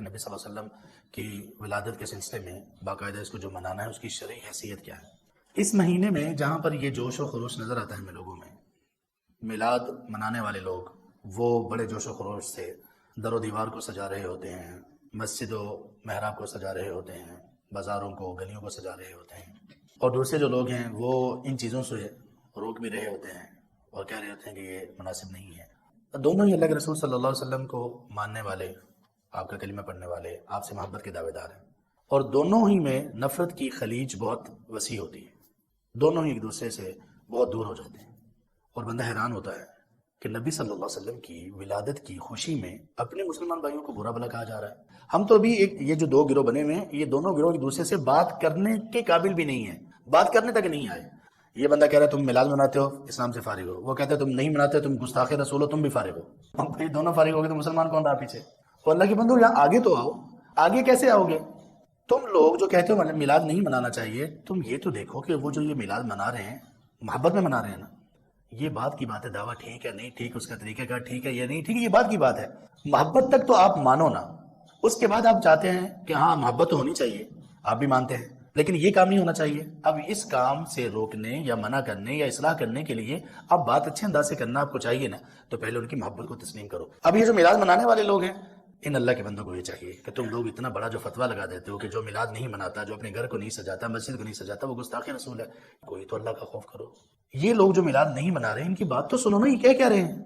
نبی صلی اللہ علیہ وسلم کی ولادت کے سلسلے میں باقاعدہ اس کو جو منانا ہے اس کی شرعی حیثیت کیا ہے۔ اس مہینے میں جہاں پر یہ جوش و خروش نظر آتا ہے ہمیں لوگوں میں، میلاد منانے والے لوگ وہ بڑے جوش و خروش سے در و دیوار کو سجا رہے ہوتے ہیں، مسجد و محراب کو سجا رہے ہوتے ہیں، بازاروں کو گلیوں کو سجا رہے ہوتے ہیں، اور دوسرے جو لوگ ہیں وہ ان چیزوں سے روک بھی رہے ہوتے ہیں اور کہہ رہے ہوتے ہیں کہ یہ مناسب نہیں ہے۔ دونوں ہی اللہ کے رسول صلی اللہ علیہ وسلم کو ماننے والے، آپ کا کلمہ پڑھنے والے، آپ سے محبت کے دعوے دار ہیں، اور دونوں ہی میں نفرت کی خلیج بہت وسیع ہوتی ہے، دونوں ہی ایک دوسرے سے بہت دور ہو جاتے ہیں، اور بندہ حیران ہوتا ہے کہ نبی صلی اللہ علیہ وسلم کی ولادت کی خوشی میں اپنے مسلمان بھائیوں کو برا بھلا کہا جا رہا ہے۔ ہم تو ابھی یہ جو دو گروہ بنے ہوئے ہیں، یہ دونوں گروہ ایک دوسرے سے بات کرنے کے قابل بھی نہیں ہیں، بات کرنے تک نہیں آئے۔ یہ بندہ کہہ رہا ہے تم میلاد مناتے ہو، اسلام سے فارغ ہو، وہ کہتا ہے تم نہیں مناتے، تم گستاخ رسول ہو، تم بھی فارغ ہو۔ یہ دونوں فارغ ہو گئے تو مسلمان کون رہا پیچھے؟ تو اللہ کے بندو یہاں آگے تو آؤ، آگے کیسے آؤ گے؟ تم لوگ جو کہتے ہو میلاد نہیں منانا چاہیے، تم یہ تو دیکھو کہ وہ جو یہ میلاد منا رہے ہیں محبت میں منا رہے ہیں نا، یہ بات کی بات ہے، دعویٰ ٹھیک ہے نہیں ٹھیک، اس کا طریقہ کار ٹھیک ہے یا نہیں ٹھیک ہے، یہ بات کی بات ہے۔ محبت تک تو آپ مانو نا، اس کے بعد آپ چاہتے ہیں کہ ہاں محبت تو ہونی چاہیے، آپ بھی مانتے ہیں، لیکن یہ کام نہیں ہونا چاہیے۔ اب اس کام سے روکنے یا منع کرنے یا اصلاح کرنے کے لیے اب بات اچھے انداز سے کرنا آپ کو چاہیے نا، تو پہلے ان کی محبت کو تسلیم کرو۔ اب یہ جو میلاد منانے والے لوگ ہیں، ان اللہ کے بندوں کو یہ چاہیے کہ تم لوگ اتنا بڑا جو فتویٰ لگا دیتے ہو کہ جو میلاد نہیں مناتا، جو اپنے گھر کو نہیں سجاتا، مسجد کو نہیں سجاتا، وہ گستاخ رسول ہے، کوئی تو اللہ کا خوف کرو۔ یہ لوگ جو میلاد نہیں منا رہے، ان کی بات تو سنو نا، یہ کیا کہہ رہے ہیں؟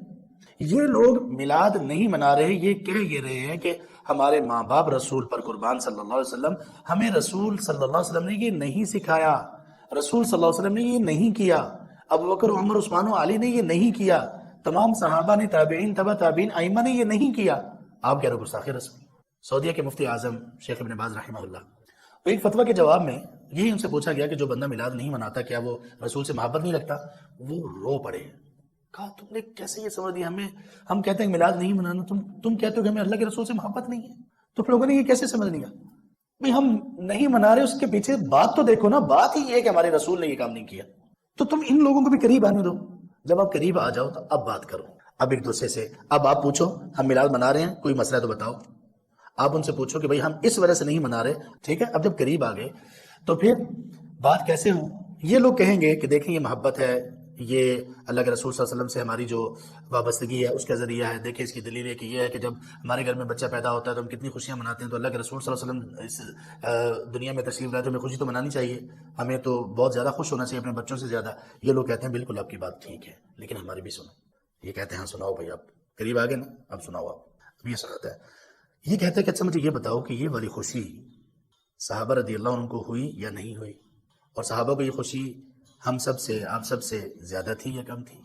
یہ لوگ میلاد نہیں منا رہے، یہ کہہ یہ رہے ہیں کہ ہمارے ماں باپ رسول پر قربان صلی اللہ علیہ وسلم، ہمیں رسول صلی اللہ علیہ وسلم نے یہ نہیں سکھایا، رسول صلی اللہ علیہ وسلم نے یہ نہیں کیا، ابو بکر عمر عثمان و علی نے یہ نہیں کیا، تمام صحابہ نے، تابعین، تبع تابعین، ائمہ نے یہ نہیں کیا، آپ کہہ رہے ہو گستاخ رسول۔ سعودیہ کے مفتی اعظم شیخ ابن باز رحمہ اللہ، ایک فتویٰ کے جواب میں یہی ان سے پوچھا گیا کہ جو بندہ میلاد نہیں مناتا کیا وہ رسول سے محبت نہیں رکھتا؟ وہ رو پڑے، کہا تم نے کیسے یہ سمجھ دیا، ہم کہتے ہیں میلاد نہیں منانا، تم کہتے ہو کہ ہمیں اللہ کے رسول سے محبت نہیں ہے، تو پھر لوگوں نے یہ کیسے سمجھ لیا؟ بھئی ہم نہیں منا رہے، اس کے پیچھے بات تو دیکھو نا، بات ہی یہ ہے کہ ہمارے رسول نے یہ کام نہیں کیا، تو تم ان لوگوں کو بھی قریب آنے دو، جب آپ قریب آ جاؤ تو اب بات کرو، اب ایک دوسرے سے اب آپ پوچھو ہم میلاد منا رہے ہیں، کوئی مسئلہ تو بتاؤ، آپ ان سے پوچھو کہ بھئی ہم اس وجہ سے نہیں منا رہے، ٹھیک ہے؟ اب جب قریب آ گئے تو پھر بات کیسے ہو؟ یہ لوگ کہیں گے کہ دیکھیں یہ محبت ہے، یہ اللہ کے رسول صلی اللہ علیہ وسلم سے ہماری جو وابستگی ہے اس کا ذریعہ ہے، دیکھیں اس کی دلیل ہے کہ یہ ہے کہ جب ہمارے گھر میں بچہ پیدا ہوتا ہے تو ہم کتنی خوشیاں مناتے ہیں، تو اللہ کے رسول صلی اللہ علیہ وسلم اس دنیا میں تشریف لائے تو ہمیں خوشی تو منانی چاہیے، ہمیں تو بہت زیادہ خوش ہونا چاہیے اپنے بچوں سے زیادہ۔ یہ لوگ کہتے ہیں بالکل آپ کی بات ٹھیک ہے، لیکن ہماری بھی سنو۔ یہ کہتے ہیں ہاں سناؤ بھائی، آپ قریب آ گئے نا، اب سناؤ آپ۔ اب یہ سناتا ہے، یہ کہتا ہے کہ اچھا مجھے یہ بتاؤ کہ یہ والی خوشی صحابہ رضی اللہ عنہ کو ہوئی یا نہیں ہوئی، اور صحابہ کو یہ خوشی ہم سب سے، آپ سب سے زیادہ تھی یا کم تھی؟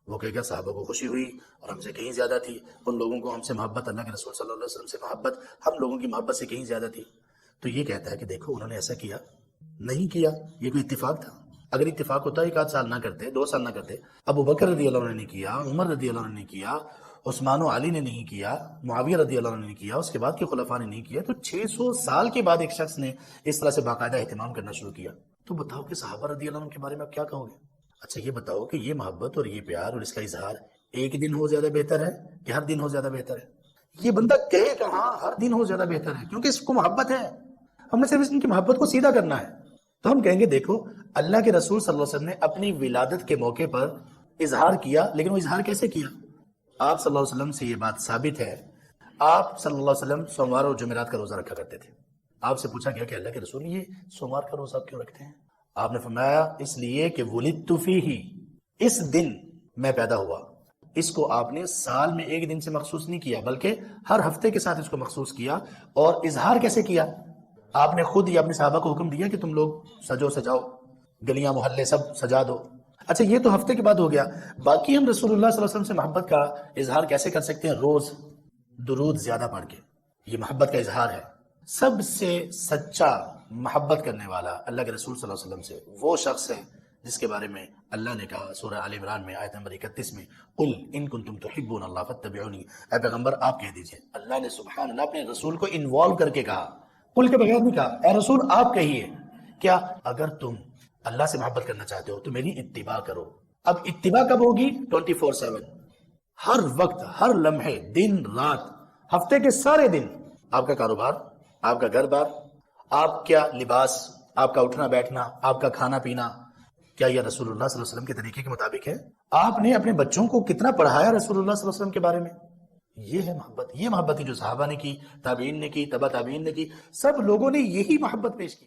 وہ کہے گا صحابہ کو خوشی ہوئی اور ہم سے کہیں زیادہ تھی، ان لوگوں کو ہم سے محبت، اللہ کے رسول صلی اللہ علیہ وسلم سے محبت ہم لوگوں کی محبت سے کہیں زیادہ تھی۔ تو یہ کہتا ہے کہ دیکھو انہوں نے ایسا کیا نہیں کیا، یہ کوئی اتفاق تھا؟ اگر اتفاق ہوتا ایک آدھ سال نہ کرتے، 2 سال نہ کرتے، ابو بکر رضی اللہ عنہ نے کیا، عمر رضی اللہ عنہ نے کیا، عثمان و علی نے نہیں کیا، معاویہ رضی اللہ عنہ نے کیا، اس کے بعد کے خلفاء نے نہیں کیا، تو 600 سال کے بعد ایک شخص نے اس طرح سے باقاعدہ اہتمام کرنا شروع کیا، تو بتاؤ کہ صحابہ رضی اللہ عنہ کے بارے میں آپ کیا کہو گے؟ اچھا یہ بتاؤ کہ یہ محبت اور یہ پیار اور اس کا اظہار ایک دن ہو زیادہ بہتر ہے کہ ہر دن ہو زیادہ بہتر ہے؟ یہ بندہ کہے کہ ہاں ہر دن ہو زیادہ بہتر ہے، کیونکہ اس کو محبت ہے، ہم نے صرف ان کی محبت کو سیدھا کرنا ہے۔ تو ہم کہیں گے دیکھو اللہ کے رسول صلی اللہ علیہ وسلم نے اپنی ولادت کے موقع پر اظہار کیا، لیکن وہ اظہار کیسے کیا؟ آپ صلی اللہ علیہ وسلم سے یہ بات ثابت ہے، آپ صلی اللہ علیہ وسلم سوموار اور جمعرات کا روزہ رکھا کرتے تھے۔ آپ سے پوچھا گیا کہ اللہ کے رسول یہ سوموار کا روزہ کیوں رکھتے ہیں؟ آپ نے فرمایا اس لیے کہ ولدت فیہ، اس دن میں پیدا ہوا۔ اس کو آپ نے سال میں ایک دن سے مخصوص نہیں کیا، بلکہ ہر ہفتے کے ساتھ اس کو مخصوص کیا۔ اور اظہار کیسے کیا؟ آپ نے خود یا اپنے صحابہ کو حکم دیا کہ تم لوگ سجاؤ، گلیاں محلے سب سجا دو۔ اچھا یہ تو ہفتے کے بعد ہو گیا، باقی ہم رسول اللہ صلی اللہ علیہ وسلم سے محبت کا اظہار کیسے کر سکتے ہیں؟ روز درود زیادہ پڑھ کے، یہ محبت کا اظہار ہے۔ سب سے سچا محبت کرنے والا اللہ کے رسول صلی اللہ علیہ وسلم سے وہ شخص ہے جس کے بارے میں اللہ نے کہا سورہ آل عمران میں آیت نمبر 31 میں، قل ان کنتم تحبون اللہ فاتبعونی، اے پیغمبر آپ کہہ دیجئے، اللہ نے سبحان اللہ اپنے رسول کو انوالو کر کے کہا، قل کے بغیر نہیں کہا، اے رسول آپ کہیے کیا اگر تم اللہ سے محبت کرنا چاہتے ہو تو میری اتباع کرو۔ اب اتباع کب ہوگی؟ 24/7، ہر وقت، ہر لمحے، دن رات، ہفتے کے سارے دن آپ کا کاروبار، آپ کا گھر بار، آپ کیا لباس، آپ کا اٹھنا بیٹھنا، آپ کا کھانا پینا، کیا یہ رسول اللہ صلی اللہ علیہ وسلم کے طریقے کے مطابق ہے؟ آپ نے اپنے بچوں کو کتنا پڑھایا رسول اللہ صلی اللہ علیہ وسلم کے بارے میں؟ یہ ہے محبت، یہ محبت ہی جو صحابہ نے کی، تابعین نے کی، تبع تابعین نے کی، سب لوگوں نے یہی محبت پیش کی.